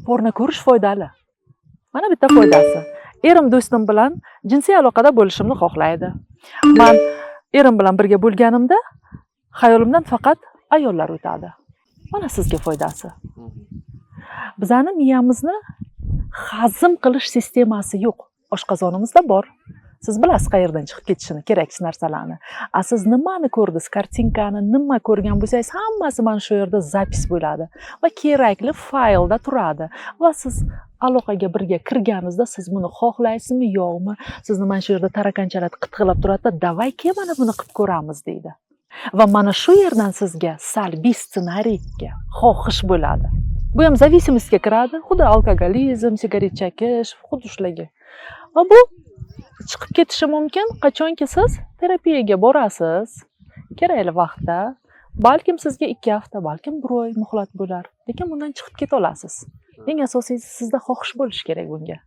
porno ko'rish foydali. Mana bitta foydasi. Erim do'stim bilan jinsiy aloqada bo'lishimni xohlaydi. Men erim bilan birga bo'lganimda xayolimdan faqat ayollar o'tadi. Mana sizga foydasi. Bizani miyamizni hazm qilish sistemasi yo'q. Oshqozonimizda bor. Siz bilasiz qayerdan chiqib ketishini, keraksiz narsalarni. Siz nimani ko'rdingiz, kartinkani, nima ko'rgan bo'lsangiz, hammasi mana shu yerda zapis bo'ladi va kerakli faylda turadi. Va siz aloqaga birga kirganingizda siz buni xohlaysizmi, yo'qmi? Sizni mana shu yerda tarakanchalar qitqilab turadi, "Davay, mana buni qilib ko'ramiz" deydi. Va mana shu yerdan sizga salbiy ssenariyga xohish bo'ladi. Bu ham zavisimlikka kiradi, xuddi alkogolizm, sigaret chekish, xuddi shularga. Va bu chiqib ketishi mumkin qachonki siz terapiyaga borasiz, kerakli vaqtda, balkim sizga 2 hafta, balkim 1 oy muhlat bo'lar, lekin bundan chiqib keta olasiz. Eng asosiysi sizda xohish bo'lishi kerak bunga.